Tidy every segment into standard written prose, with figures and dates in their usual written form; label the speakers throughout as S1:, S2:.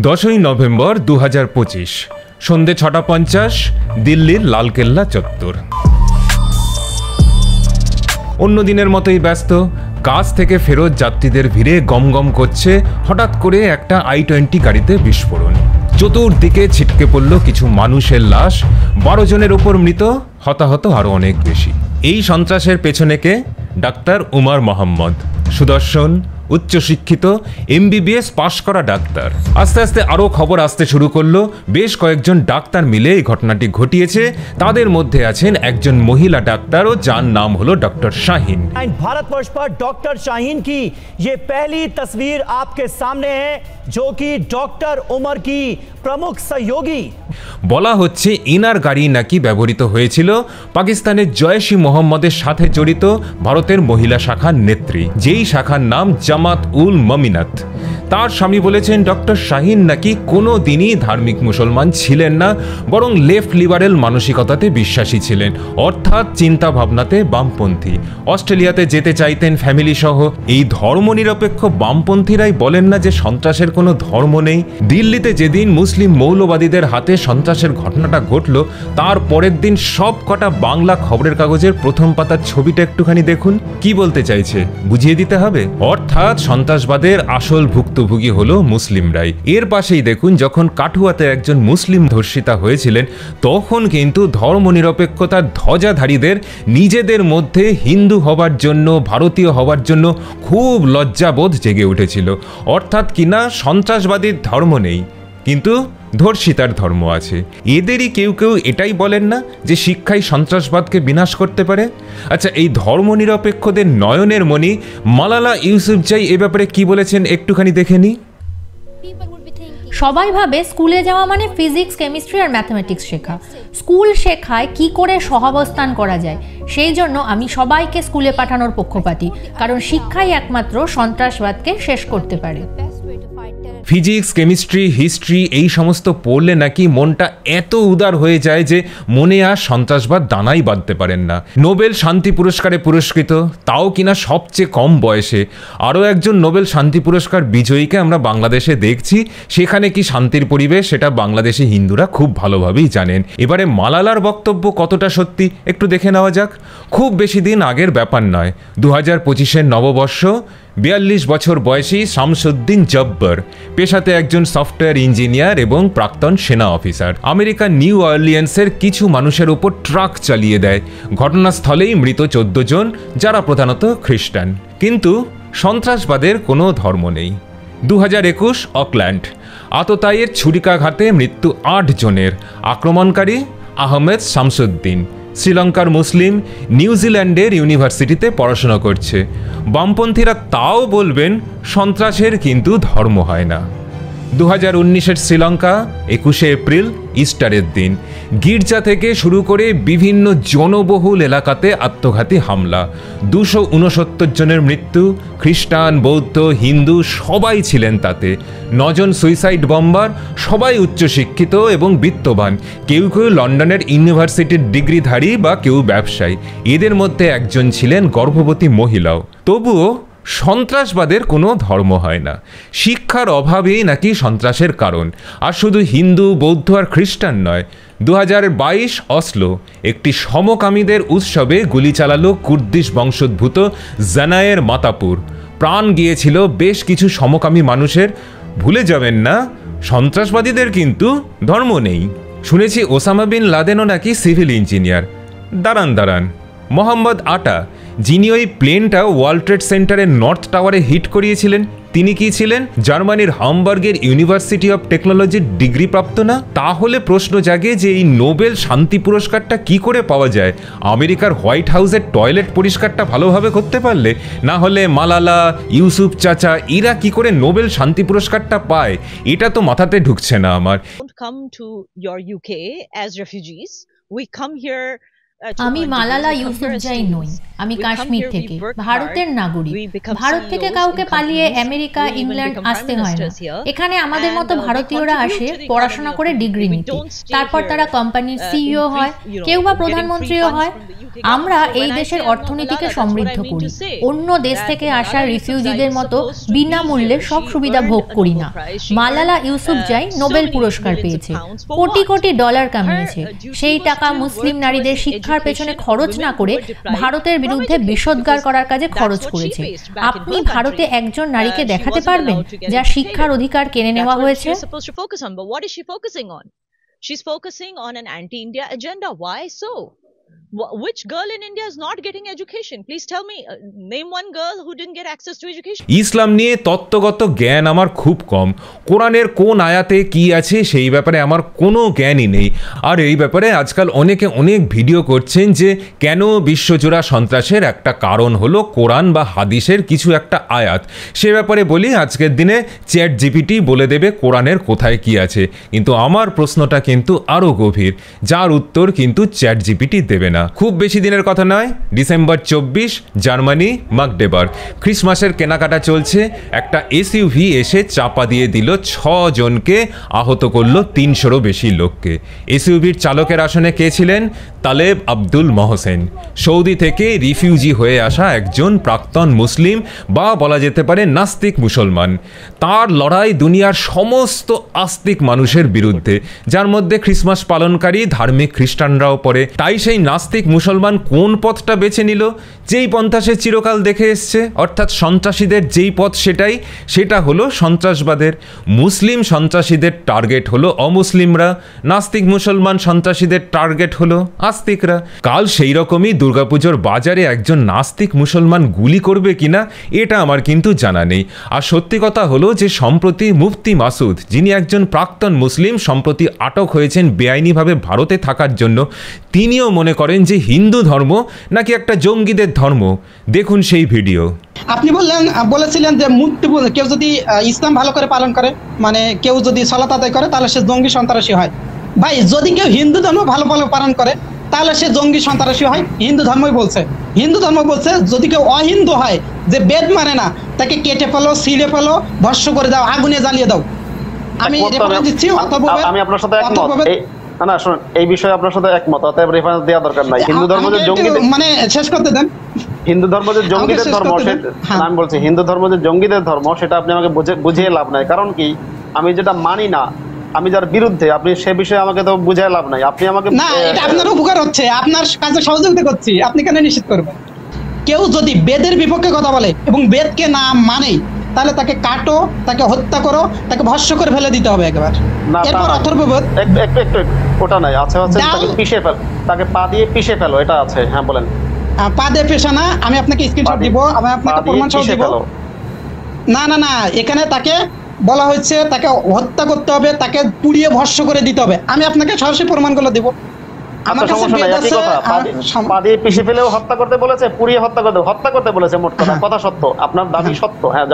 S1: 10ই November 2025 সন্ধে 6:50 দিল্লির লালকেল্লা চত্বর। অন্য দিনের মতোই ব্যস্ত, কাজ থেকে ফেরত যাত্রীদের ভিড়ে গমগম করছে হঠাৎ করে একটা i20 গাড়িতে বিস্ফোরণ। চতুর্দিকে ছিটকে পড়ল কিছু মানুষের লাশ, 12 জনের ওপর মৃত, হতাহত আরও অনেক বেশি। এই সন্ত্রাসের পেছনে কে? ডাক্তার উমর মোহাম্মদ, সুদর্শন, উচ্চশিক্ষিত, MBBS পাশ করা ডাক্তার। আস্তে আস্তে আরও খবর আসতে শুরু করলো, বেশ কয়েকজন ডাক্তার মিলে এই ঘটনাটি ঘটিয়েছে। তাদের মধ্যে আছেন একজন মহিলা ডাক্তারও, যার নাম হলো ডক্টর শাহিন।
S2: भारतवर्ष पर डॉक्टर शाहीन की ये पहली तस्वीर आपके सामने है, जो कि डॉक्टर उमर की प्रमुख सहयोगी।
S1: বলা হচ্ছে ইনার গাড়ি নাকি ব্যবহৃত হয়েছিল পাকিস্তানের জয়শ-ই মোহাম্মদের সাথে জড়িত ভারতের মহিলা শাখার নেত্রী, যেই শাখার নাম জামাত উল মমিনাত। তার স্বামী বলেছেন ডক্টর শাহিন নাকি কোনো দিনই ধার্মিক মুসলমান ছিলেন না, বরং লেফট লিবারেল মানসিকতাতে বিশ্বাসী ছিলেন, অর্থাৎ চিন্তা ভাবনাতে বামপন্থী। অস্ট্রেলিয়াতে যেতে চাইতেন ফ্যামিলি সহ। এই ধর্মনিরপেক্ষ বামপন্থীরাই বলেন না যে সন্ত্রাসের কোনো ধর্ম নেই। দিল্লিতে যেদিন মুসলিম মৌলবাদীদের হাতে সন্ত্রাসের ঘটনাটা ঘটল, তার পরের দিন সব কটা বাংলা খবরের কাগজের প্রথম পাতার ছবিটা একটুখানি দেখুন। কি বলতে চাইছে বুঝিয়ে দিতে হবে। অর্থাৎ সন্ত্রাসবাদের আসল ভুক্তভোগী হলো মুসলিমরাই। এর পাশেই দেখুন, যখন কাঠুয়াতে একজন মুসলিম ধর্ষিতা হয়েছিলেন, তখন কিন্তু ধর্মনিরপেক্ষতার ধ্বজাধারীদের নিজেদের মধ্যে হিন্দু হবার জন্য, ভারতীয় হবার জন্য খুব লজ্জাবোধ জেগে উঠেছিল। অর্থাৎ কিনা সন্ত্রাসবাদীর ধর্ম নেই, কিন্তু ধর্ষিতার ধর্ম আছে। এদেরই কেউ কেউ এটাই বলেন না যে শিক্ষাই সন্ত্রাসবাদকে বিনাশ করতে পারে। আচ্ছা, এই ধর্মনিরপেক্ষদের নয়নের মণি মালালা ইউসুফজাই এ ব্যাপারে কি বলেছেন একটুখানি দেখে নিই।
S3: সবাই ভাবে স্কুলে যাওয়া মানে ফিজিক্স, কেমিস্ট্রি আর ম্যাথমেটিক্স শেখা। স্কুল শেখায় কি করে সহাবস্থান করা যায়। সেই জন্য আমি সবাইকে স্কুলে পাঠানোর পক্ষপাতী, কারণ শিক্ষাই একমাত্র সন্ত্রাসবাদকে শেষ করতে পারে।
S1: ফিজিক্স, কেমিস্ট্রি, হিস্ট্রি এই সমস্ত পড়লে নাকি মনটা এত উদার হয়ে যায় যে মনে আর সন্ত্রাসবাদ দানাই বাঁধতে পারেন না। নোবেল শান্তি পুরস্কারে পুরস্কৃত, তাও কিনা সবচেয়ে কম বয়সে। আরও একজন নোবেল শান্তি পুরস্কার বিজয়ীকে আমরা বাংলাদেশে দেখছি। সেখানে কি শান্তির পরিবেশ, সেটা বাংলাদেশি হিন্দুরা খুব ভালোভাবেই জানেন। এবারে মালালার বক্তব্য কতটা সত্যি একটু দেখে নেওয়া যাক। খুব বেশি দিন আগের ব্যাপার নয়, 2025-এর নববর্ষ। 42 বছর বয়সী শামসুদ্দিন জব্বর, পেশাতে একজন সফটওয়্যার ইঞ্জিনিয়ার এবং প্রাক্তন সেনা অফিসার, আমেরিকার নিউ অর্লিয়েন্সের কিছু মানুষের উপর ট্রাক চালিয়ে দেয়। ঘটনাস্থলেই মৃত 14 জন, যারা প্রধানত খ্রিস্টান। কিন্তু সন্ত্রাসবাদের কোনো ধর্ম নেই। 2021 অকল্যান্ড, আততায়ীর ছুরিকাঘাতে মৃত্যু 8 জনের। আক্রমণকারী আহমেদ শামসুদ্দিন, শ্রীলঙ্কার মুসলিম, নিউজিল্যান্ডের ইউনিভার্সিটিতে পড়াশোনা করছে। বামপন্থীরা তাও বলবেন সন্ত্রাসের কিন্তু ধর্ম হয় না। 2019-এর শ্রীলঙ্কা, 21শে এপ্রিল, ইস্টারের দিন। গির্জা থেকে শুরু করে বিভিন্ন জনবহুল এলাকাতে আত্মঘাতী হামলা, 269 জনের মৃত্যু। খ্রিস্টান, বৌদ্ধ, হিন্দু সবাই ছিলেন তাতে। 9 জন সুইসাইড বম্বার, সবাই উচ্চশিক্ষিত এবং বিত্তবান। কেউ কেউ লন্ডনের ইউনিভার্সিটির ডিগ্রিধারী বা কেউ ব্যবসায়ী। এদের মধ্যে একজন ছিলেন গর্ভবতী মহিলাও। তবুও সন্ত্রাসবাদের কোনো ধর্ম হয় না। শিক্ষার অভাবেই নাকি সন্ত্রাসের কারণ। আর শুধু হিন্দু, বৌদ্ধ আর খ্রিস্টান নয়, 2022 অসলো একটি সমকামীদের উৎসবে গুলি চালালো কুর্দিশ বংশোদ্ভূত জানায়ের মাতাপুর। প্রাণ গিয়েছিল বেশ কিছু সমকামী মানুষের। ভুলে যাবেন না, সন্ত্রাসবাদীদের কিন্তু ধর্ম নেই। শুনেছি ওসামা বিন লাদেনও নাকি সিভিল ইঞ্জিনিয়ার। দাঁড়ান, মোহাম্মদ আটা, যিনি ওই প্লেনটা ওয়ার্ল্ড ট্রেড সেন্টারের নর্থ টাওয়ারে হিট করিয়েছিলেন, তিনি কি ছিলেন জার্মানির হামবার্গের ইউনিভার্সিটি অফ টেকনোলজির ডিগ্রিপ্রাপ্ত না? তাহলে প্রশ্ন জাগে যে এই নোবেল শান্তি পুরস্কারটা কি করে পাওয়া যায়? আমেরিকার হোয়াইট হাউসের টয়লেট পরিষ্কারটা ভালোভাবে করতে পারলে? না হলে মালালা, ইউসুফ চাচা এরা কি করে নোবেল শান্তি পুরস্কারটা পায়? এটা তো মাথাতে ঢুকছে না আমার।
S4: Come to your UK as refugees. We come here
S3: আমি মালালা ইউসুফজাই নই, আমি কাশ্মীর থেকে, ভারতের নাগরিক। ভারত থেকে কাউকে পালিয়ে আমেরিকা, ইংল্যান্ড আসতে হয় না। এখানে আমাদের মতো ভারতীয়রা আসে পড়াশোনা করে ডিগ্রি নিতে, তারপর তারা কোম্পানির সিইও হয়, কেউ বা প্রধানমন্ত্রীও হয়। আমরা এই দেশের অর্থনীতিকে সমৃদ্ধ করি। অন্য দেশ থেকে আসা রিফিউজিদের মতো বিনামূল্যে সব সুবিধা ভোগ করি না। মালালা ইউসুফজাই নোবেল পুরস্কার পেয়েছে, কোটি কোটি ডলার কামিয়েছে। সেই টাকা মুসলিম নারীদের শিক্ষার পেছনে খরচ না করে ভারতের বিরুদ্ধে বিষোদ্গার করার কাজে খরচ করেছে। আপনি ভারতে একজন নারীকে দেখাতে পারবেন যার শিক্ষার অধিকার কেড়ে নেওয়া হয়েছে?
S4: She's focusing on an anti-India agenda. Why so? Which girl in India is not getting education? Please tell me, name one girl who didn't get access to education.
S1: ইসলাম নিয়ে তত্ত্বগত জ্ঞান আমার খুব কম। কোরআনের কোন আয়াতে কি আছে সেই ব্যাপারে আমার কোনো জ্ঞানই নেই। আর এই ব্যাপারে আজকাল অনেকে অনেক ভিডিও করছেন যে কেন বিশ্বজোড়া সন্ত্রাসের একটা কারণ হলো কোরআন বা হাদিসের কিছু একটা আয়াত। সে ব্যাপারে বলি, আজকের দিনে চ্যাট জিপিটি বলে দেবে কোরআনের কোথায় কি আছে। কিন্তু আমার প্রশ্নটা কিন্তু আরও গভীর, যার উত্তর কিন্তু চ্যাট জিপিটি দেবে না। খুব বেশি দিনের কথা নয়, ডিসেম্বর 24, জার্মানি মাগডেবার্গ। ক্রিসমাসের কেনাকাটা চলছে, একটা এসইউভি এসে চাপা দিয়ে দিল 6 জনকে, আহত করল 300রও বেশি লোককে। এসইউভির চালকের আসনে কে ছিলেন? তালেব আব্দুল মহসেন, সৌদি থেকে রিফিউজি হয়ে আসা একজন প্রাক্তন মুসলিম বা বলা যেতে পারে নাস্তিক মুসলমান। তার লড়াই দুনিয়ার সমস্ত আস্তিক মানুষের বিরুদ্ধে, যার মধ্যে ক্রিসমাস পালনকারী ধার্মিক খ্রিস্টানরাও পড়ে। তাই সেই নাস্তিক মুসলমান কোন পথটা বেছে নিল? যেই পন্থা সে চিরকাল দেখে এসছে, অর্থাৎ সন্ত্রাসীদের যেই পথ সেটা হলো সন্ত্রাসবাদের। মুসলিম সন্ত্রাসীদের টার্গেট হলো অমুসলিমরা, নাস্তিক মুসলমান সন্ত্রাসীদের টার্গেট হলো আস্তিকরা। কাল সেই রকমই দুর্গাপুজোর বাজারে একজন নাস্তিক মুসলমান গুলি করবে কিনা এটা আমার কিন্তু জানা নেই। আর সত্যি কথা হলো যে সম্প্রতি মুফতি মাসুদ, যিনি একজন প্রাক্তন মুসলিম, সম্প্রতি আটক হয়েছেন বেআইনিভাবে ভারতে থাকার জন্য, তিনিও মনে করেন যে হিন্দু ধর্ম নাকি একটা জঙ্গিদের ধর্ম। দেখুন সেই ভিডিও।
S5: আপনি বলেছিলেন যে মূর্তি কেউ যদি ইসলাম ভালো করে পালন করে, মানে কেউ যদি সালাত আদায় করে, তাহলে সে জঙ্গি সন্ত্রাসী হয়। ভাই, যদি কেউ হিন্দু ধর্ম ভালো পালন করে তাহলে সে জঙ্গি সন্ত্রাসী হয়। হিন্দু ধর্ম বলছে যদি কেউ অহিন্দু হয়, যে বেদ মানে না, তাকে কেটে ফেলো, ছিঁড়ে ফেলো, ভস্ম করে দাও, আগুনে জ্বালিয়ে দাও। আমি রেফারেন্স দিচ্ছি।
S6: আমি আপনার সাথে একমত। না শুনুন, এই বিষয়ে আপনার সাথে একমত, অতএব রেফারেন্স দেওয়া দরকার নাই। হিন্দু ধর্ম যে জঙ্গিদের,
S5: মানে শেষ করতে দেন।
S6: হিন্দু ধর্ম যে জঙ্গিদের ধর্ম, আমি বলছি হিন্দু ধর্ম যে জঙ্গিদের ধর্ম, সেটা আপনি আমাকে বুঝিয়ে লাভ নাই। কারণ কি, আমি যেটা মানি না, আমি যার বিরুদ্ধে, আপনি সে বিষয়ে আমাকে তো বুঝায় লাভ নাই। আপনি আমাকে
S5: না, এটা আপনার উপকার হচ্ছে, আপনার কাছে সহযোগিতা করছি, আপনি কেন নিষেধ করবেন? কেউ যদি বেদের বিপক্ষে কথা বলে এবং বেদকে না মানে, তাহলে তাকে কাটো, তাকে হত্যা করো, তাকে ভস্ম করে ফেলে দিতে হবে একবার। এরপর অথর্ববোধ
S6: একটু ওটা নাই আছে, তাকে পিষে ফেল, তাকে পা দিয়ে পিষে ফেলো, এটা আছে। হ্যাঁ বলেন।
S5: পা দিয়ে পেশা না, আমি আপনাকে স্ক্রিনশট দিব, আমি আপনাকে প্রমাণ সহ দিব। না, এখানে তাকে বলা হচ্ছে তাকে হত্যা করতে হবে, তাকে পুড়িয়ে ভস্ম করে দিতে হবে। আমি আপনাকে সরাসরি প্রমাণগুলো দিব। আমার কাছে বেদ আছে।
S6: পা দিয়ে পিষে ফেলেও হত্যা করতে বলেছে, পুড়িয়ে হত্যা করতে বলেছে। মোট কথা সত্য, আপনার দাবি সত্য। হ্যাঁ,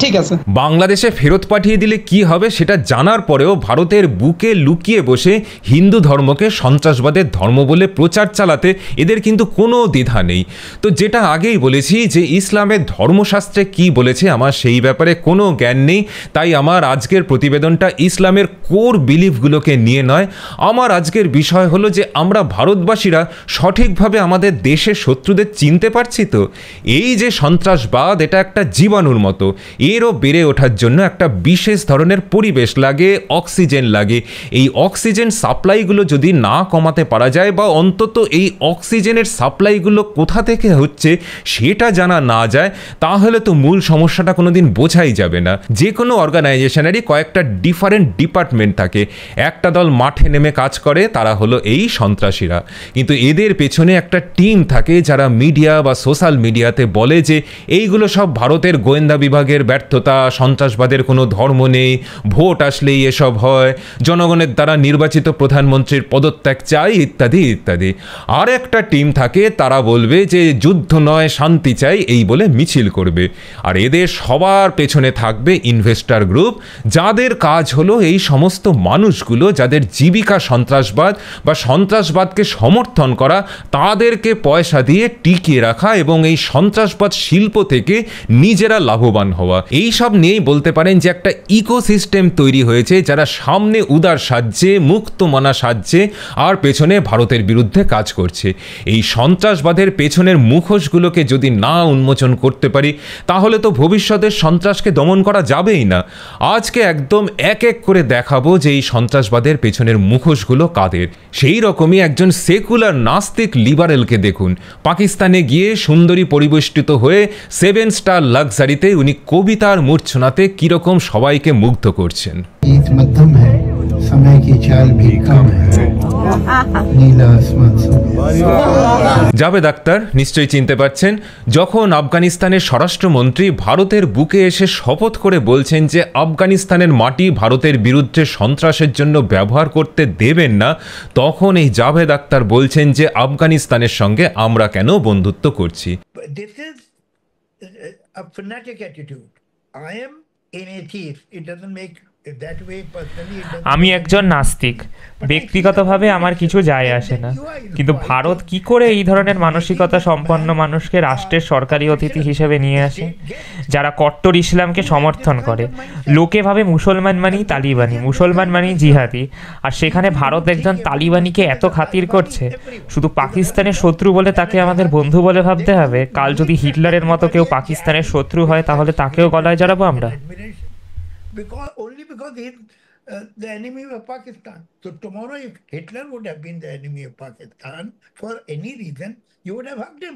S5: ঠিক আছে।
S1: বাংলাদেশে ফেরত পাঠিয়ে দিলে কি হবে সেটা জানার পরেও ভারতের বুকে লুকিয়ে বসে হিন্দু ধর্মকে সন্ত্রাসবাদের ধর্ম বলে প্রচার চালাতে এদের কিন্তু কোনো দ্বিধা নেই। তো যেটা আগেই বলেছি যে ইসলামের ধর্মশাস্ত্রে কি বলেছে আমার সেই ব্যাপারে কোনো জ্ঞান নেই। তাই আমার আজকের প্রতিবেদনটা ইসলামের কোর বিলিফগুলোকে নিয়ে নয়। আমার আজকের বিষয় হলো যে আমরা ভারতবাসীরা সঠিকভাবে আমাদের দেশের শত্রুদের চিনতে পারছি তো। এই যে সন্ত্রাসবাদ, এটা একটা জীবাণুর মতো, এরও বেড়ে ওঠার জন্য একটা বিশেষ ধরনের পরিবেশ লাগে, অক্সিজেন লাগে। এই অক্সিজেন সাপ্লাইগুলো যদি না কমাতে পারা যায়, বা অন্তত এই অক্সিজেনের সাপ্লাইগুলো কোথা থেকে হচ্ছে সেটা জানা না যায়, তাহলে তো মূল সমস্যাটা কোনোদিন বোঝাই যাবে না। যে কোনো অর্গানাইজেশনেরই কয়েকটা ডিফারেন্ট ডিপার্টমেন্ট থাকে। একটা দল মাঠে নেমে কাজ করে, তারা হলো এই সন্ত্রাসীরা। কিন্তু এদের পেছনে একটা টিম থাকে যারা মিডিয়া বা সোশ্যাল মিডিয়াতে বলে যে এইগুলো সব ভারতের গোয়েন্দা বিভাগের ব্যর্থতা, সন্ত্রাসবাদের কোনো ধর্ম নেই, ভোট আসলেই এসব হয়, জনগণের দ্বারা নির্বাচিত প্রধানমন্ত্রীর পদত্যাগ চাই, ইত্যাদি ইত্যাদি। আর একটা টিম থাকে, তারা বলবে যে যুদ্ধ নয় শান্তি চাই, এই বলে মিছিল করবে। আর এদের সবার পেছনে থাকবে ইনভেস্টর গ্রুপ, যাদের কাজ হলো এই সমস্ত মানুষগুলো যাদের জীবিকা সন্ত্রাসবাদ বা সন্ত্রাস সন্ত্রাসবাদকে সমর্থন করা, তাদেরকে পয়সা দিয়ে টিকিয়ে রাখা এবং এই সন্ত্রাসবাদ শিল্প থেকে নিজেরা লাভবান হওয়া, এই সব নিয়েই বলতে পারেন যে একটা ইকোসিস্টেম তৈরি হয়েছে, যারা সামনে উদার সাহায্যে, মুক্তমনা সাহায্যে আর পেছনে ভারতের বিরুদ্ধে কাজ করছে। এই সন্ত্রাসবাদের পেছনের মুখোশগুলোকে যদি না উন্মোচন করতে পারি, তাহলে তো ভবিষ্যতের সন্ত্রাসকে দমন করা যাবেই না। আজকে একদম এক এক করে দেখাবো যে এই সন্ত্রাসবাদের পেছনের মুখোশগুলো কাদের। সেই রকমই একজন সেকুলার নাস্তিক লিবারেলকে দেখুন, পাকিস্তানে গিয়ে সুন্দরী পরিবেষ্টিত হয়ে 7 স্টার লাক্সারিতে উনি কবিতার মূর্ছনাতে কিরকম সবাইকে মুগ্ধ করছেন।
S7: मध्यम है, समय की चाल भी कम है, नीला आसमान
S1: জাভেদ আখতার নিশ্চয়ই চিনতে পারছেন, যখন আফগানিস্তানের স্বরাষ্ট্রমন্ত্রী ভারতের বুকে এসে শপথ করে বলছেন যে আফগানিস্তানের মাটি ভারতের বিরুদ্ধে সন্ত্রাসের জন্য ব্যবহার করতে দেবেন না, তখন এই জাভেদ আখতার বলছেন যে আফগানিস্তানের সঙ্গে আমরা কেন বন্ধুত্ব করছি।
S7: This is a fanatic attitude. I am an atheist. It doesn't make that way personally.
S8: আমি একজন নাস্তিক, ব্যক্তিগতভাবে আমার কিছু যায় আসে না, কিন্তু ভারত কি করে এই ধরনের মানসিকতা সম্পন্ন মানুষকে রাষ্ট্রের সরকারি অতিথি হিসেবে নিয়ে আসে, যারা কট্টর ইসলামকে সমর্থন করে? লোকে ভাবে মুসলমান মানেই তালিবানি, মুসলমান মানেই জিহাদি, আর সেখানে ভারত একজন তালিবানিকে এত খাতির করছে। শুধু পাকিস্তানের শত্রু বলে তাকে আমাদের বন্ধু বলে ভাবতে হবে? কাল যদি হিটলারের মতো কেউ পাকিস্তানের শত্রু হয়, তাহলে তাকেও গলায় জড়াবো আমরা?
S7: Only because he's the enemy of Pakistan. So tomorrow, if Hitler would have been the enemy of Pakistan for any reason, you would have hugged him.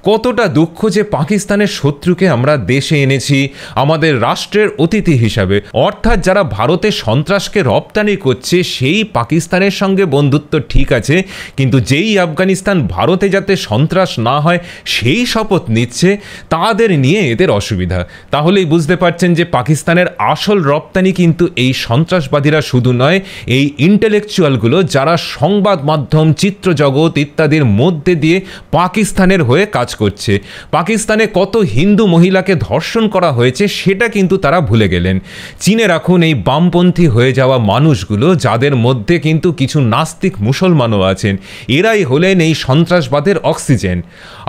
S1: কতটা দুঃখ যে পাকিস্তানের শত্রুকে আমরা দেশে এনেছি আমাদের রাষ্ট্রের অতিথি হিসাবে, অর্থাৎ যারা ভারতে সন্ত্রাসকে রপ্তানি করছে সেই পাকিস্তানের সঙ্গে বন্ধুত্ব ঠিক আছে, কিন্তু যেই আফগানিস্তান ভারতে যাতে সন্ত্রাস না হয় সেই শপথ নিচ্ছে, তাদের নিয়ে এদের অসুবিধা। তাহলেই বুঝতে পারছেন যে পাকিস্তানের আসল রপ্তানি কিন্তু এই সন্ত্রাসবাদীরা শুধু নয়, এই ইন্টেলেকচুয়ালগুলো যারা সংবাদ মাধ্যম, চিত্রজগৎ ইত্যাদির মধ্যে দিয়ে পাকিস্তানের হয়ে কাজ করছে। পাকিস্তানে কত হিন্দু মহিলাকে ধর্ষণ করা হয়েছে সেটা কিন্তু তারা ভুলে গেলেন। চিনে রাখুন এই বামপন্থী হয়ে যাওয়া মানুষগুলো, যাদের মধ্যে কিন্তু কিছু নাস্তিক মুসলমানও আছেন, এরাই হলেন এই সন্ত্রাসবাদের অক্সিজেন।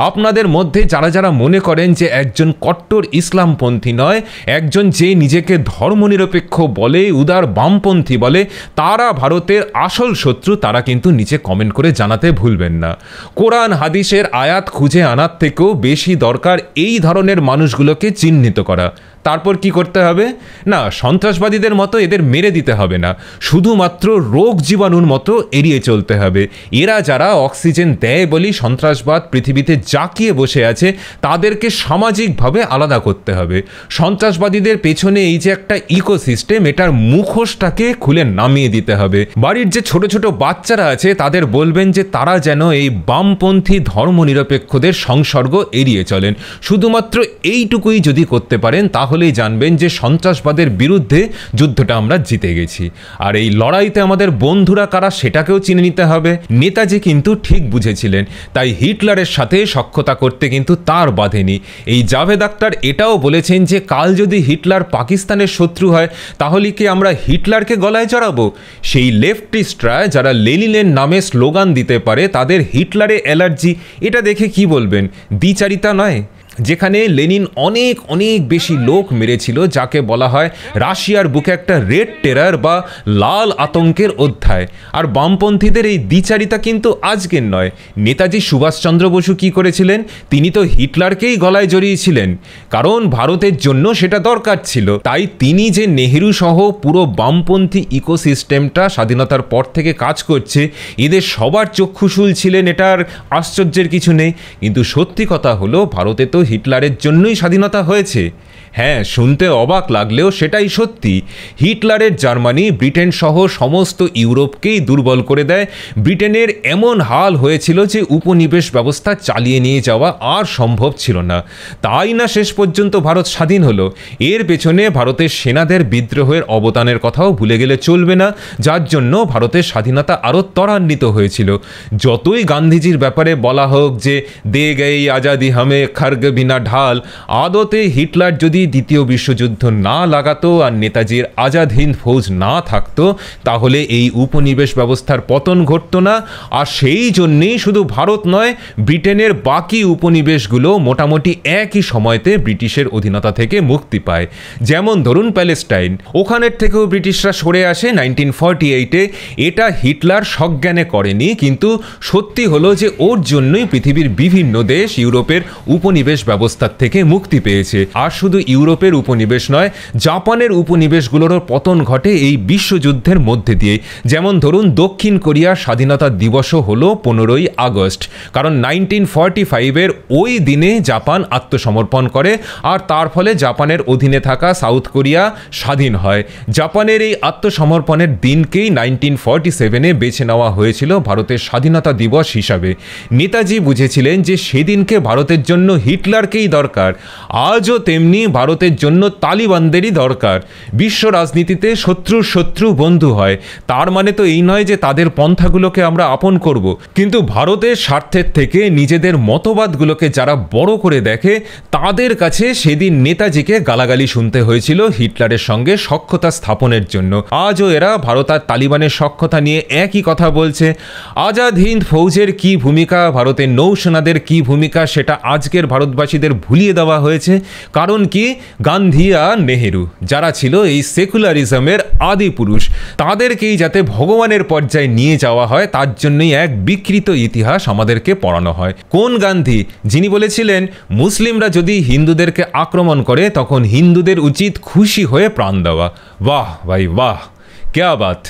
S1: আপনাদের মধ্যে যারা যারা মনে করেন যে একজন কট্টর ইসলামপন্থী নয়, একজন যে নিজেকে ধর্মনিরপেক্ষ বলে, উদার বামপন্থী বলে, তারা ভারতের আসল শত্রু, তারা কিন্তু নিচে কমেন্ট করে জানাতে ভুলবেন না। কোরআন হাদিসের আয়াত খুঁজে আনার থেকেও বেশি দরকার এই ধরনের মানুষগুলোকে চিহ্নিত করা। তারপর কি করতে হবে? না, সন্ত্রাসবাদীদের মতো এদের মেরে দিতে হবে না, শুধুমাত্র রোগ জীবাণুর মতো এড়িয়ে চলতে হবে। এরা যারা অক্সিজেন দেয় বলেই সন্ত্রাসবাদ পৃথিবীতে জাঁকিয়ে বসে আছে, তাদেরকে সামাজিকভাবে আলাদা করতে হবে। সন্ত্রাসবাদীদের পেছনে এই যে একটা ইকোসিস্টেম, এটার মুখোশটাকে খুলে নামিয়ে দিতে হবে। বাড়ির যে ছোট ছোট বাচ্চারা আছে তাদের বলবেন যে তারা যেন এই বামপন্থী ধর্মনিরপেক্ষদের সংসর্গ এড়িয়ে চলেন। শুধুমাত্র এইটুকুই যদি করতে পারেন, তাহলেই জানবেন যে সন্ত্রাসবাদের বিরুদ্ধে যুদ্ধটা আমরা জিতে গেছি। আর এই লড়াইতে আমাদের বন্ধুরা কারা সেটাকেও চিনে নিতে হবে। নেতাজি কিন্তু ঠিক বুঝেছিলেন, তাই হিটলারের সাথে সখ্যতা করতে কিন্তু তার বাধেনি। এই জাভেদ আখতার এটাও বলেছেন যে কাল যদি হিটলার পাকিস্তানের শত্রু হয়, তাহলে কি আমরা হিটলারকে গলায় জড়াবো? সেই লেফটিস্টরা যারা লেনিনের নামে স্লোগান দিতে পারে, তাদের হিটলারে অ্যালার্জি, এটা দেখে কি বলবেন? দ্বিচারিতা নয়? যেখানে লেনিন অনেক অনেক বেশি লোক মেরেছিল, যাকে বলা হয় রাশিয়ার বুকে একটা রেড টেরার বা লাল আতঙ্কের অধ্যায়। আর বামপন্থীদের এই দ্বিচারিতা কিন্তু আজকের নয়। নেতাজি সুভাষচন্দ্র বসু কি করেছিলেন? তিনি তো হিটলারকেই গলায় জড়িয়েছিলেন, কারণ ভারতের জন্য সেটা দরকার ছিল। তাই তিনি যে নেহেরু সহ পুরো বামপন্থী ইকোসিস্টেমটা স্বাধীনতার পর থেকে কাজ করছে, এদের সবার চক্ষুশূল ছিলেন, এটার আশ্চর্যের কিছু নেই। কিন্তু সত্যি কথা হলো, ভারতে তো হিটলারের জন্যই স্বাধীনতা হয়েছে। হ্যাঁ, শুনতে অবাক লাগলেও সেটাই সত্যি। হিটলারের জার্মানি ব্রিটেন সহ সমস্ত ইউরোপকেই দুর্বল করে দেয়। ব্রিটেনের এমন হাল হয়েছিল যে উপনিবেশ ব্যবস্থা চালিয়ে নিয়ে যাওয়া আর সম্ভব ছিল না। তাই না শেষ পর্যন্ত ভারত স্বাধীন হলো। এর পেছনে ভারতের সেনাদের বিদ্রোহের অবদানের কথাও ভুলে গেলে চলবে না, যার জন্য ভারতের স্বাধীনতা আরও ত্বরান্বিত হয়েছিল। যতই গান্ধীজির ব্যাপারে বলা হোক যে দে গেই আজাদি হামে খর্গ বিনা ঢাল, আদতে হিটলার যদি যদি দ্বিতীয় বিশ্বযুদ্ধ না লাগাতো আর নেতাজির আজাদ হিন্দ ফৌজ না থাকতো তাহলে এই উপনিবেশ ব্যবস্থার পতন ঘটতো না। আর সেই জন্যেই শুধু ভারত নয়, ব্রিটেনের বাকি উপনিবেশগুলো মোটামুটি একই সময়তে ব্রিটিশের অধীনতা থেকে মুক্তি পায়। যেমন ধরুন প্যালেস্টাইন, ওখানের থেকেও ব্রিটিশরা সরে আসে 1948-এ। এটা হিটলার সজ্ঞানে করেনি, কিন্তু সত্যি হলো যে ওর জন্যই পৃথিবীর বিভিন্ন দেশ ইউরোপের উপনিবেশ ব্যবস্থার থেকে মুক্তি পেয়েছে। আর শুধু ইউরোপের উপনিবেশ নয়, জাপানের উপনিবেশগুলোরও পতন ঘটে এই বিশ্বযুদ্ধের মধ্যে দিয়ে। যেমন ধরুন দক্ষিণ কোরিয়ার স্বাধীনতা দিবসও হলো 15ই আগস্ট, কারণ 1945-এর ওই দিনে জাপান আত্মসমর্পণ করে আর তার ফলে জাপানের অধীনে থাকা সাউথ কোরিয়া স্বাধীন হয়। জাপানের এই আত্মসমর্পণের দিনকেই 1947-এ বেছে নেওয়া হয়েছিল ভারতের স্বাধীনতা দিবস হিসাবে। নেতাজি বুঝেছিলেন যে সেদিনকে ভারতের জন্য হিটলারকেই দরকার, আজও তেমনি ভারতের জন্য তালিবানদেরই দরকার। বিশ্ব রাজনীতিতে শত্রুর শত্রু বন্ধু হয়, তার মানে তো এই নয় যে তাদের পন্থাগুলোকে আমরা আপন করব, কিন্তু ভারতের স্বার্থের থেকে নিজেদের মতবাদগুলোকে যারা বড় করে দেখে তাদের কাছে সেদিন নেতাজিকে গালাগালি শুনতে হয়েছিল হিটলারের সঙ্গে সখ্যতা স্থাপনের জন্য। আজও এরা ভারত আর তালিবানের সখ্যতা নিয়ে একই কথা বলছে। আজাদ হিন্দ ফৌজের কি ভূমিকা, ভারতের নৌসেনাদের কি ভূমিকা, সেটা আজকের ভারতবাসীদের ভুলিয়ে দেওয়া হয়েছে। কারণ কি, গান্ধী আর নেহেরু যারা ছিল এই সেকুলারিজমের আদি পুরুষ, তাদেরকেই যাতে ভগবানের পর্যায়ে নিয়ে যাওয়া হয় তার জন্যই এক বিকৃত ইতিহাস আমাদেরকে পড়ানো হয়। কোন গান্ধী? যিনি বলেছিলেন মুসলিমরা যদি হিন্দুদেরকে আক্রমণ করে তখন হিন্দুদের উচিত খুশি হয়ে প্রাণ দেওয়া। বাহ ভাই বাহ, ক্যা বাত।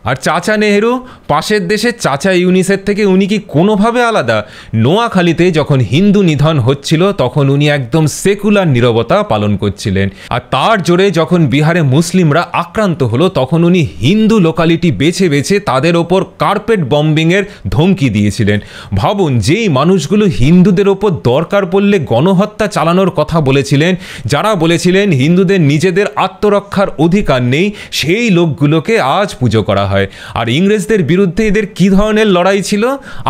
S1: আর চাচা নেহেরু, পাশের দেশের চাচা ইউনিসের থেকে উনি কি কোনোভাবে আলাদা? নোয়াখালীতে যখন হিন্দু নিধন হচ্ছিল তখন উনি একদম সেকুলার নীরবতা পালন করছিলেন। আর তার জোরে যখন বিহারে মুসলিমরা আক্রান্ত হলো তখন উনি হিন্দু লোকালিটি বেছে বেছে তাদের ওপর কার্পেট বম্বিংয়ের ধমকি দিয়েছিলেন। ভাবুন, যেই মানুষগুলো হিন্দুদের ওপর দরকার পড়লে গণহত্যা চালানোর কথা বলেছিলেন, যারা বলেছিলেন হিন্দুদের নিজেদের আত্মরক্ষার অধিকার নেই, সেই লোকগুলোকে আজ পুজো করা হয়। আর ইংরেজদের বিরুদ্ধে এদের কি ধরনের লড়াই ছিল?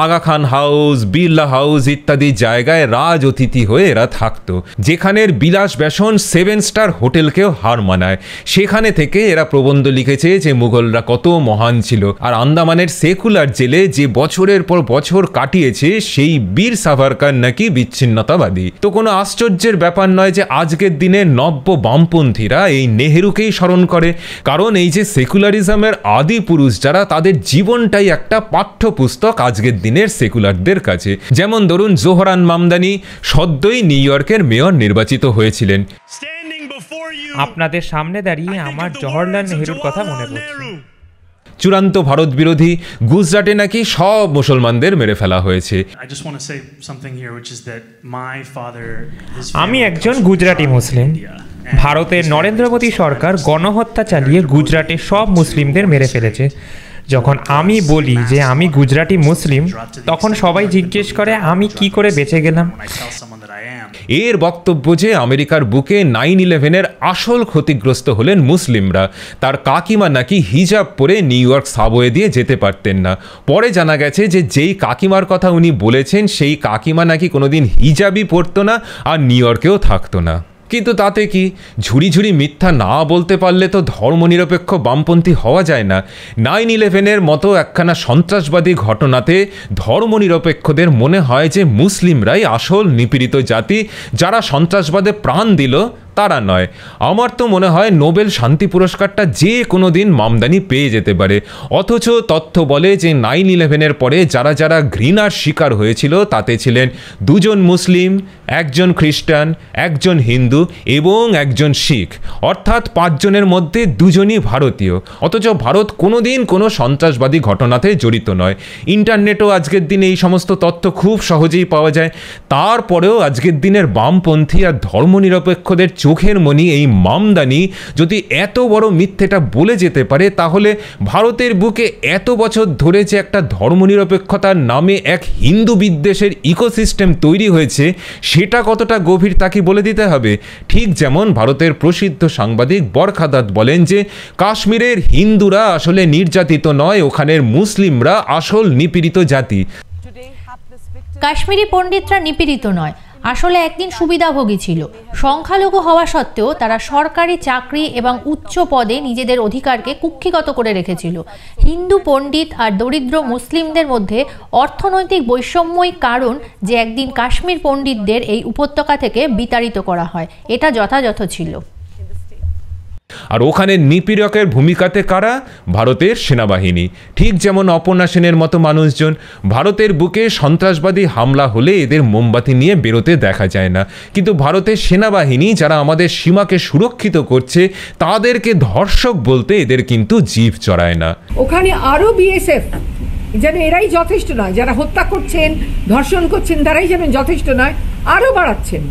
S1: আগা খান হাউস, বিড়লা হাউস ইত্যাদি জায়গায় রাজ অতিথি হয়ে এরা থাকতো, যেখানের বিলাস ব্যাসন 7 স্টার হোটেলকেও হার মানায়। সেখানে থেকে এরা প্রবন্ধ লিখেছে যে মুঘলরা কত মহান ছিল। আর আন্দামানের সেকুলার জেলে যে বছরের পর বছর কাটিয়েছে সেই বীর সাভারকার নাকি বিচ্ছিন্নতাবাদী। তো কোনো আশ্চর্যের ব্যাপার নয় যে আজকের দিনে নব্য বামপন্থীরা এই নেহেরুকেই স্মরণ করে, কারণ এই যে সেকুলারিজমের আদি পুরুষ যারা, তাদের জীবনটাই একটা পাঠ্যপুস্তক আজকের দিনের সেকুলারদের কাছে। যেমন ধরুন জোহরান মামদানি সদ্যই নিউ ইয়র্কের মেয়র নির্বাচিত হয়েছিলেন।
S8: আপনাদের সামনে দাঁড়িয়ে আমার জওহরলাল নেহেরুর কথা মনে পড়ছে।
S1: চূড়ান্ত ভারত বিরোধী, গুজরাটে নাকি সব মুসলমানদের মেরে ফেলা হয়েছে।
S8: আমি একজন গুজরাটি মুসলিম। ভারতের নরেন্দ্র মোদী সরকার গণহত্যা চালিয়ে গুজরাটের সব মুসলিমদের মেরে ফেলেছে। যখন আমি বলি যে আমি গুজরাটি মুসলিম, তখন সবাই জিজ্ঞেস করে আমি কি করে বেঁচে গেলাম।
S1: এর বক্তব্য যে আমেরিকার বুকে 9/11-এর আসল ক্ষতিগ্রস্ত হলেন মুসলিমরা। তার কাকিমা নাকি হিজাব পরে নিউ ইয়র্ক সাবওয়ে দিয়ে যেতে পারতেন না। পরে জানা গেছে যে যেই কাকিমার কথা উনি বলেছেন সেই কাকিমা নাকি কোনোদিন হিজাবই পরতো না আর নিউ ইয়র্কেও থাকতো না। কিন্তু তাতে কি, ঝুড়ি ঝুড়ি মিথ্যা না বলতে পারলে তো ধর্মনিরপেক্ষ বামপন্থী হওয়া যায় না। 9/11-এর মতো একখানা সন্ত্রাসবাদী ঘটনাতে ধর্মনিরপেক্ষদের মনে হয় যে মুসলিমরাই আসল নিপীড়িত জাতি, যারা সন্ত্রাসবাদে প্রাণ দিল তারা নয়। আমার তো মনে হয় নোবেল শান্তি পুরস্কারটা যে কোনো দিন মামদানি পেয়ে যেতে পারে। অথচ তথ্য বলে যে 9/11-এর পরে যারা যারা ঘৃণার শিকার হয়েছিল তাতে ছিলেন 2 জন মুসলিম, 1 জন খ্রিস্টান, 1 জন হিন্দু এবং 1 জন শিখ, অর্থাৎ 5 জনের মধ্যে 2 জনই ভারতীয়। অথচ ভারত কোনোদিন কোনো সন্ত্রাসবাদী ঘটনাতে জড়িত নয়। ইন্টারনেটও আজকের দিনে এই সমস্ত তথ্য খুব সহজেই পাওয়া যায়। তারপরেও আজকের দিনের বামপন্থী আর ধর্মনিরপেক্ষদের চোখের মণি এই মামদানি যদি এত বড় মিথ্যেটা বলে যেতে পারে, তাহলে ভারতের বুকে এত বছর ধরে যে একটা ধর্মনিরপেক্ষতার নামে এক হিন্দু বিদ্বেষের ইকোসিস্টেম তৈরি হয়েছে সেটা কতটা গভীর তা কি বলে দিতে হবে। ঠিক যেমন ভারতের প্রসিদ্ধ সাংবাদিক বরখাদাত বলেন যে কাশ্মীরের হিন্দুরা আসলে নির্যাতিত নয়, ওখানের মুসলিমরা আসল নিপীড়িত জাতি।
S3: কাশ্মীরি পণ্ডিতরা নিপীড়িত নয়, আসলে একদিন সুবিধাভোগী ছিল। সংখ্যালঘু হওয়া সত্ত্বেও তারা সরকারি চাকরি এবং উচ্চ পদে নিজেদের অধিকারকে কুক্ষিগত করে রেখেছিল। হিন্দু পণ্ডিত আর দরিদ্র মুসলিমদের মধ্যে অর্থনৈতিক বৈষম্যই কারণ যে একদিন কাশ্মীর পণ্ডিতদের এই উপত্যকা থেকে বিতাড়িত করা হয়। এটা যথাযথ ছিল।
S1: আর ওখানে নিপীড়কের ভূমিকাতে কারা? ভারতের সেনাবাহিনী। ঠিক যেমন অপর্ণা সেনের মতো মানুষজন। ভারতের বুকে সন্ত্রাসবাদী হামলা হলে এদের মোমবাতি নিয়ে বেরোতে দেখা যায় না, কিন্তু ভারতের সেনাবাহিনী যারা আমাদের সীমাকে সুরক্ষিত করছে তাদেরকে ধর্ষক বলতে এদের কিন্তু জিভ চড়ায় না।
S9: ওখানে আরো বিএসএফ যেন এরাই যথেষ্ট নয়, যারা হত্যা করছেন, ধর্ষণ করছেন, তারাই যেন যথেষ্ট নয়, আরো বাড়াচ্ছেন।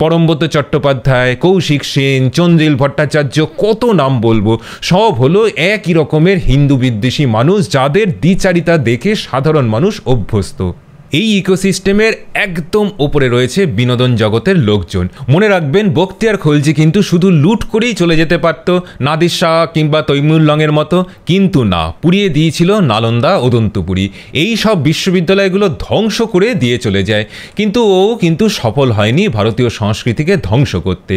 S1: পরমব্রত চট্টোপাধ্যায়, কৌশিক সেন, চন্দ্রিল ভট্টাচার্য, কত নাম বলবো, সব হলো একই রকমের হিন্দু বিদ্বেষী মানুষ যাদের দ্বিচারিতা দেখে সাধারণ মানুষ অভ্যস্ত। এই ইকোসিস্টেমের একদম ওপরে রয়েছে বিনোদন জগতের লোকজন। মনে রাখবেন, বখতিয়ার খলজি কিন্তু শুধু লুট করেই চলে যেতে পারত, নাদির শাহ কিংবা তৈমুরলংয়ের মতো, কিন্তু না, পুড়িয়ে দিয়েছিল নালন্দা, অদন্তপুরী, এই সব বিশ্ববিদ্যালয়গুলো ধ্বংস করে দিয়ে চলে যায়। কিন্তু ও কিন্তু সফল হয়নি ভারতীয় সংস্কৃতিকে ধ্বংস করতে।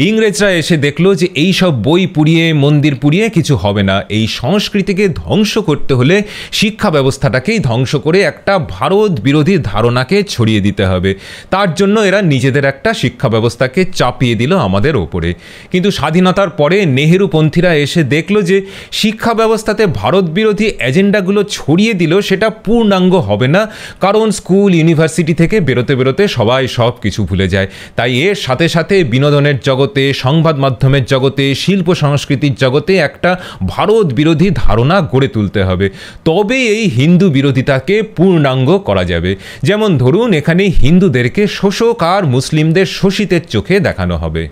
S1: ইংরেজরা এসে দেখলো যে এই সব বই পুড়িয়ে, মন্দির পুড়িয়ে কিছু হবে না, এই সংস্কৃতিকে ধ্বংস করতে হলে শিক্ষা ব্যবস্থাটাকেই ধ্বংস করে একটা ভারত বিরোধী ধারণাকে ছড়িয়ে দিতে হবে। তার জন্য এরা নিজেদের একটা শিক্ষা ব্যবস্থাকে চাপিয়ে দিল আমাদের ওপরে। কিন্তু স্বাধীনতার পরে নেহেরুপন্থীরা এসে দেখলো যে শিক্ষা ব্যবস্থাতে ভারত বিরোধী এজেন্ডাগুলো ছড়িয়ে দিল সেটা পূর্ণাঙ্গ হবে না, কারণ স্কুল ইউনিভার্সিটি থেকে বেরোতে বেরোতে সবাই সব কিছু ভুলে যায়। তাই এর সাথে সাথে বিনোদনের জগতে, সংবাদ মাধ্যমের জগতে, শিল্প সংস্কৃতির জগতে একটা ভারত বিরোধী ধারণা গড়ে তুলতে হবে, তবে এই হিন্দু বিরোধিতাকে পূর্ণাঙ্গ করা যাবে। যেমন ধরুন, এখানে হিন্দুদেরকে শোষক আর মুসলিমদের শোষিতের চোখে দেখানো হবে।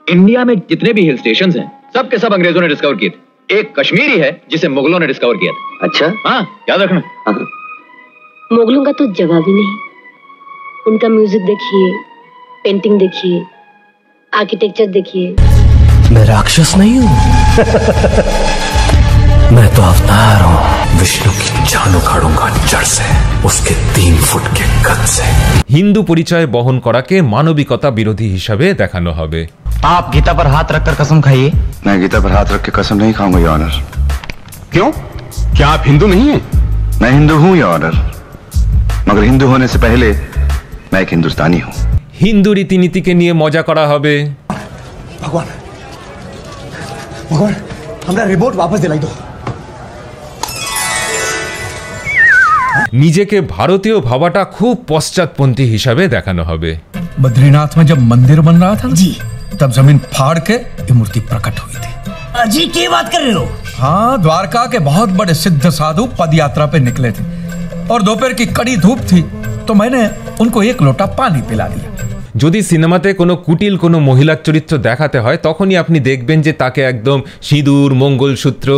S10: इंडिया में जितने भी हिल स्टेशन हैं, सब के सब अंग्रेजों ने डिस्कवर किए थे। एक कश्मीरी है जिसे मुगलों ने डिस्कवर किया था। अच्छा, हाँ, याद रखना।
S11: मुगलों का तो जवाब ही नहीं। उनका म्यूजिक देखिए, पेंटिंग देखिए, आर्किटेक्चर देखिए।
S12: मैं राक्षस नहीं हूँ। मैं तो अवतार हूँ। विष्णु की जान उखाड़ूंगा जड़ से, उसके 3 फुट के कद से।
S1: হিন্দু পরিচয় বহন করাকে মানবিকতা বিরোধী হিসাবে দেখানো হবে।
S12: आप गीता पर हाथ रखकर कसम खाइए।
S13: मैं गीता पर हाथ रख के कसम नहीं खाऊंगा, योर ऑनर। क्यों? क्या आप हिंदू नहीं हैं? मैं हिंदू हूँ, योर ऑनर, मगर हिंदू होने से पहले मैं एक हिंदुस्तानी हूँ।
S1: হিন্দু রীতিনীতিকে নিয়ে মজা করা হবে।
S12: भगवान, भगवान, हमरा रिपोर्ट वापस दिलाई दो।
S1: নিজেকে ভারতীয় ভাবাটা খুব পশ্চাৎপন্থী হিসাবে দেখানো হবে।
S14: बद्रीनाथ में जब मंदिर बन रहा था जी, तब जमीन फाड़ के ये मूर्ति प्रकट हुई थी।
S12: जी क्या बात कर रहे हो?
S14: हाँ, द्वारका के बहुत बड़े सिद्ध साधु पद यात्रा पे निकले थे और दोपहर की कड़ी धूप थी, तो मैंने उनको 1 लोटा पानी पिला दिया।
S1: যদি সিনেমাতে কোনো কুটিল কোনো মহিলার চরিত্র দেখাতে হয়, তখনই আপনি দেখবেন যে তাকে একদম সিঁদুর, মঙ্গলসূত্র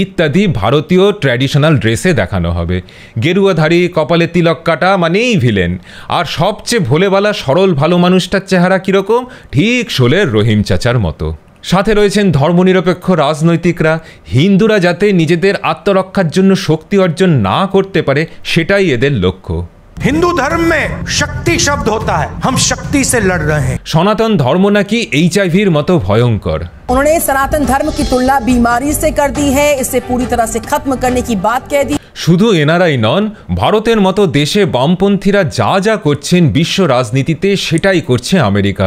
S1: ইত্যাদি ভারতীয় ট্র্যাডিশনাল ড্রেসে দেখানো হবে। গেরুয়াধারী, কপালে তিলক কাটা মানেই ভিলেন। আর সবচেয়ে ভোলেবালা সরল ভালো মানুষটার চেহারা কীরকম? ঠিক শোলের রহিম চাচার মতো। সাথে রয়েছেন ধর্মনিরপেক্ষ রাজনৈতিকরা। হিন্দুরা যাতে নিজেদের আত্মরক্ষার জন্য শক্তি অর্জন না করতে পারে সেটাই এদের লক্ষ্য।
S15: हिंदू धर्म में शक्ति शब्द होता है, हम शक्ति से लड़ रहे हैं।
S1: সনাতন ধর্ম নাকি এইচআইভির মতো ভয়ঙ্কর।
S16: उन्होंने सनातन धर्म की तुलना बीमारी से कर दी है, इसे पूरी तरह से खत्म करने की बात कह दी।
S1: শুধু এনারাই নন, ভারতের মতো দেশে বামপন্থীরা যা যা করছেন বিশ্ব রাজনীতিতে সেটাই করছে আমেরিকা।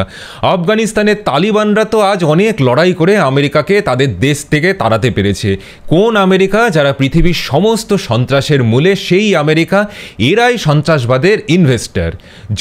S1: আফগানিস্তানের তালিবানরা তো আজ অনেক লড়াই করে আমেরিকাকে তাদের দেশ থেকে তাড়াতে পেরেছে। কোন আমেরিকা? যারা পৃথিবীর সমস্ত সন্ত্রাসের মূলে, সেই আমেরিকা। এরাই সন্ত্রাসবাদের ইনভেস্টর।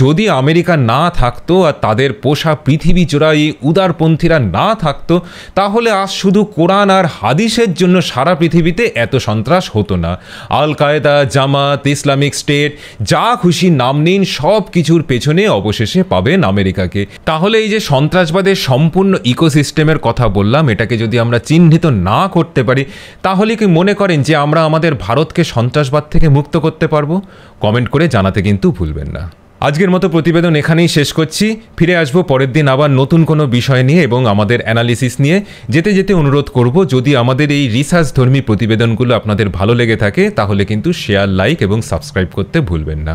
S1: যদি আমেরিকা না থাকতো আর তাদের পোষা পৃথিবী জোড়া এই উদারপন্থীরা না থাকতো, তাহলে আজ শুধু কোরআন আর হাদিসের জন্য সারা পৃথিবীতে এত সন্ত্রাস হতো না। আল কায়েদা, জামাত, ইসলামিক স্টেট, যা খুশি নাম নিন, সব কিছুর পেছনে অবশেষে পাবেন আমেরিকাকে। তাহলে এই যে সন্ত্রাসবাদের সম্পূর্ণ ইকোসিস্টেমের কথা বললাম, এটাকে যদি আমরা চিহ্নিত না করতে পারি, তাহলে কি মনে করেন যে আমরা আমাদের ভারতকে সন্ত্রাসবাদ থেকে মুক্ত করতে পারবো? কমেন্ট করে জানাতে কিন্তু ভুলবেন না। আজকের মতো প্রতিবেদন এখানেই শেষ করছি। ফিরে আসবো পরের দিন আবার নতুন কোনো বিষয় নিয়ে এবং আমাদের অ্যানালিসিস নিয়ে। যেতে যেতে অনুরোধ করব, যদি আমাদের এই রিসার্চ ধর্মী প্রতিবেদনগুলো আপনাদের ভালো লেগে থাকে তাহলে কিন্তু শেয়ার, লাইক এবং সাবস্ক্রাইব করতে ভুলবেন না।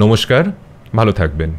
S1: নমস্কার, ভালো থাকবেন।